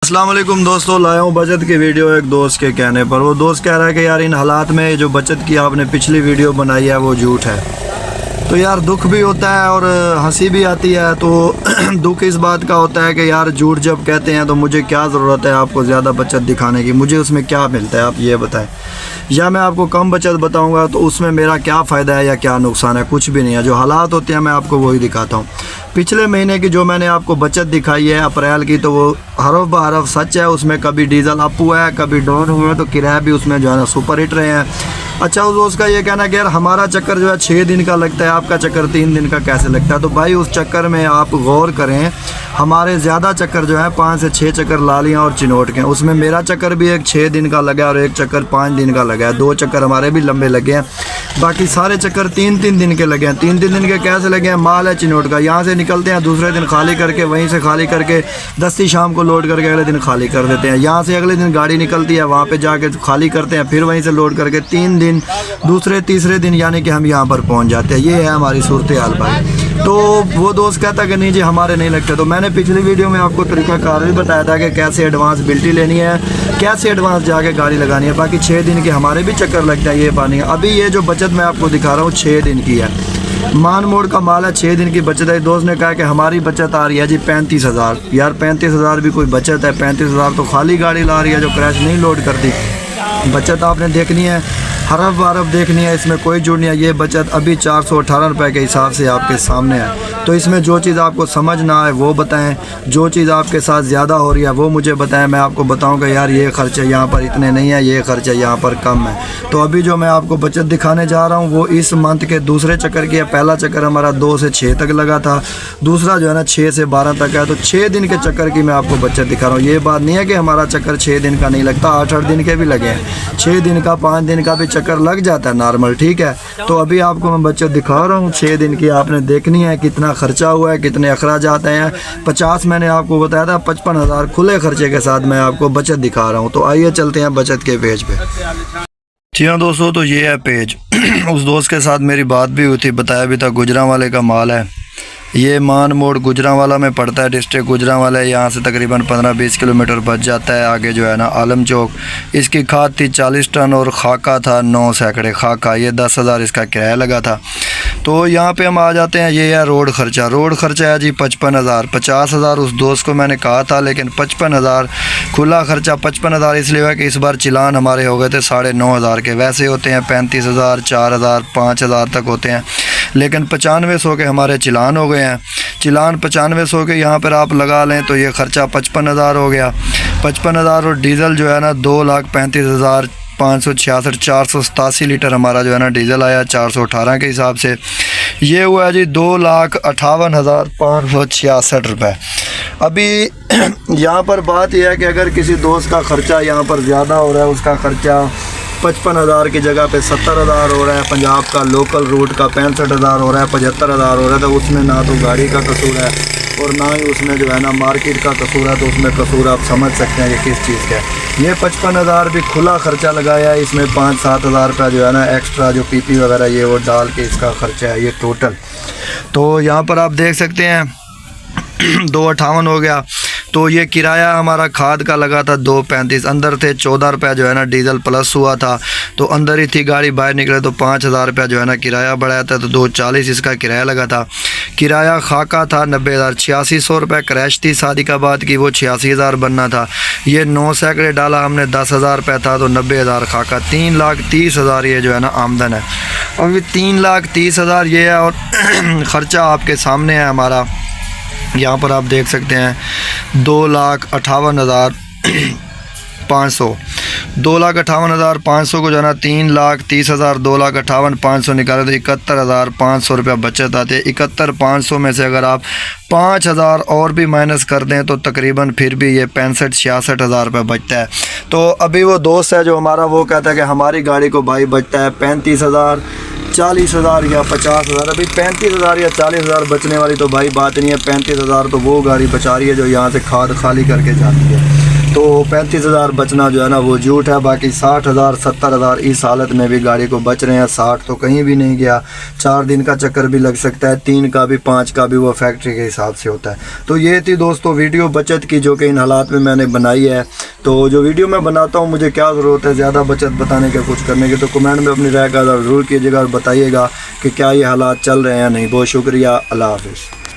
अस्सलाम वालेकुम दोस्तों, लाया हूँ बचत की वीडियो एक दोस्त के कहने पर। वो दोस्त कह रहा है कि यार इन हालात में जो बचत की आपने पिछली वीडियो बनाई है वो झूठ है। तो यार दुख भी होता है और हंसी भी आती है। तो दुख इस बात का होता है कि यार झूठ जब कहते हैं तो मुझे क्या ज़रूरत है आपको ज़्यादा बचत दिखाने की, मुझे उसमें क्या मिलता है आप ये बताएं। या मैं आपको कम बचत बताऊंगा तो उसमें मेरा क्या फ़ायदा है या क्या नुकसान है, कुछ भी नहीं है। जो हालात होते हैं मैं आपको वही दिखाता हूँ। पिछले महीने की जो मैंने आपको बचत दिखाई है अप्रैल की, तो वो हरफ ब हरफ सच है। उसमें कभी डीज़ल अप हुआ है, कभी डाउन हुआ है, तो किराया भी उसमें जो है ना सुपर हिट रहे हैं। अच्छा, उसका ये कहना है कि यार हमारा चक्कर जो है 6 दिन का लगता है, आपका चक्कर 3 दिन का कैसे लगता है। तो भाई उस चक्कर में आप गौर करें, हमारे ज़्यादा चक्कर जो है 5 से 6 चक्कर लालियाँ और चिनोट के। उसमें मेरा चक्कर भी एक 6 दिन का लगा और एक चक्कर 5 दिन का लगा है। 2 चक्कर हमारे भी लंबे लगे हैं, बाकी सारे चक्कर 3-3 दिन के लगे हैं। 3-3 दिन के कैसे लगे हैं, माल है चिनोट का, यहाँ से निकलते हैं दूसरे दिन खाली करके, वहीं से खाली करके दस्ती शाम को लोड करके अगले दिन खाली कर देते हैं। यहाँ से अगले दिन गाड़ी निकलती है, वहाँ पे जाके खाली करते हैं, फिर वहीं से लोड करके 3 दिन दूसरे तीसरे दिन यानी कि हम यहाँ पर पहुँच जाते हैं। ये है हमारी सूरत हाल भाई। तो वो दोस्त कहता कि नहीं जी हमारे नहीं लगते। तो मैंने पिछली वीडियो में आपको तरीक़ाकार भी बताया था कि कैसे एडवांस बिल्टी लेनी है, कैसे एडवांस जाके गाड़ी लगानी है। बाकी 6 दिन के हमारे भी चक्कर लगता है, ये पानी। अभी ये जो बचत मैं आपको दिखा रहा हूँ 6 दिन की है, मान मोड़ का माल है, 6 दिन की बचत है। दोस्त ने कहा कि हमारी बचत आ रही है जी 35,000। यार 35,000 भी कोई बचत है? 35,000 तो खाली गाड़ी ला रही है जो क्रैश नहीं लोड करती। बचत आपने देखनी है, हरफ बरफ देखनी है, इसमें कोई जुड़ नहीं है। ये बचत अभी 418 रुपये के हिसाब से आपके सामने है। तो इसमें जो चीज़ आपको समझ ना आए वो बताएं, जो चीज़ आपके साथ ज़्यादा हो रही है वो मुझे बताएं। मैं आपको बताऊंगा यार ये खर्चे यहाँ पर इतने नहीं है, ये खर्चे यहाँ पर कम है। तो अभी जो मैं आपको बचत दिखाने जा रहा हूँ वो इस मंथ के दूसरे चक्कर की है। पहला चक्कर हमारा 2 से 6 तक लगा था, दूसरा जो है ना 6 से 12 तक है। तो 6 दिन के चक्कर की मैं आपको बचत दिखा रहा हूँ। ये बात नहीं है कि हमारा चक्कर 6 दिन का नहीं लगता, 8-8 दिन के भी लगे हैं, 6 दिन का 5 दिन का भी चक्कर लग जाता है नॉर्मल, ठीक है। तो अभी आपको मैं बचत दिखा रहा हूँ 6 दिन की। आपने देखनी है कितना खर्चा हुआ है, कितने अखराजात हैं। 50 मैंने आपको बताया था, 55,000 खुले खर्चे के साथ मैं आपको बचत दिखा रहा हूँ। तो आइए चलते हैं बचत के पेज पे। जी हाँ दोस्तों, तो ये है पेज। उस दोस्त के साथ मेरी बात भी हुई थी, बताया भी था गुजरांवाले का माल है। ये मान मोड़ गुजरांवाला में पड़ता है, डिस्ट्रिक्ट गुजरांवाला। यहाँ से तकरीबन 15-20 किलोमीटर बच जाता है। आगे जो है ना आलम चौक। इसकी खाद थी 40 टन और खाका था 9 सैकड़े खाका। ये 10,000 इसका किराया लगा था। तो यहाँ पे हम आ जाते हैं, ये है रोड खर्चा। रोड खर्चा है जी 55,000। 50,000 उस दोस्त को मैंने कहा था, लेकिन 55,000 खुला खर्चा। 55,000 इसलिए हुआ कि इस बार चिलान हमारे हो गए थे 9,500 के। वैसे होते हैं 35,000, 4,000, 5,000 तक होते हैं, लेकिन 9500 के हमारे चिलान हो गए हैं। चिलान 9500 के यहाँ पर आप लगा लें तो ये ख़र्चा 55,000 हो गया। 55,000 और डीज़ल जो है ना 2,35,566, 487 लीटर हमारा जो है ना डीज़ल आया 418 के हिसाब से। ये हुआ है जी 2,58,566 रुपये। अभी यहाँ पर बात यह है कि अगर किसी दोस्त का ख़र्चा यहाँ पर ज़्यादा हो रहा है, उसका ख़र्चा 55,000 की जगह पे 70,000 हो रहा है, पंजाब का लोकल रूट का 65,000 हो रहा है, 75,000 हो रहा है, तो उसमें ना तो गाड़ी का कसूर है और ना ही उसमें जो है ना मार्केट का कसूर है। तो उसमें कसूर आप समझ सकते हैं कि किस चीज़ का है। ये 55,000 भी खुला खर्चा लगाया है, इसमें 5-7,000 रुपया जो है ना एक्स्ट्रा जो पीपी वगैरह ये वो डाल के इसका खर्चा है ये टोटल। तो यहाँ पर आप देख सकते हैं 258 हो गया। तो ये किराया हमारा खाद का लगा था 235। अंदर थे 14 रुपया जो है ना डीज़ल प्लस हुआ था, तो अंदर ही थी गाड़ी, बाहर निकले तो 5,000 रुपया जो है ना किराया बढ़ाया था, तो 240 इसका किराया लगा था। किराया खाका था 90,000। 8600 रुपये क्रैश थी सादिकाबाद की, वो 86,000 बनना था। ये 9 सैकड़े डाला हमने, 10,000 रुपये था, तो 90,000 खाका। 3,30,000 ये जो है ना आमदन है। अभी 3,30,000 ये है और ख़र्चा आपके सामने है हमारा। यहाँ पर आप देख सकते हैं 2,58,500। 2,58,500 को जो है ना 3,30,000 2,58,500 निकाले तो 71,500 रुपया बचत आते हैं। 71,500 में से अगर आप 5,000 और भी माइनस कर दें तो तकरीबन फिर भी ये 65-66,000 रुपये बचता है। तो अभी वो दोस्त है जो हमारा, वो कहता है कि हमारी गाड़ी को भाई बचता है 35,000, 40,000 या 50,000। अभी 35,000 या 40,000 बचने वाली तो भाई बात नहीं है। 35,000 तो वो गाड़ी बचा रही है जो यहाँ से खाद खाली करके जाती है। तो 35,000 बचना जो है ना वो झूठ है। बाकी 60,000 70,000 इस हालत में भी गाड़ी को बच रहे हैं। 60 तो कहीं भी नहीं गया। 4 दिन का चक्कर भी लग सकता है, 3 का भी, 5 का भी, वो फैक्ट्री के हिसाब से होता है। तो ये थी दोस्तों वीडियो बचत की, जो कि इन हालात में मैंने बनाई है। तो जो वीडियो मैं बनाता हूँ, मुझे क्या ज़रूरत है ज़्यादा बचत बताने के, कुछ करने की, तो कमेंट में अपनी राय का ज़रूर कीजिएगा और बताइएगा कि क्या ये हालात चल रहे हैं या नहीं। बहुत शुक्रिया, अल्लाह हाफ़िज़।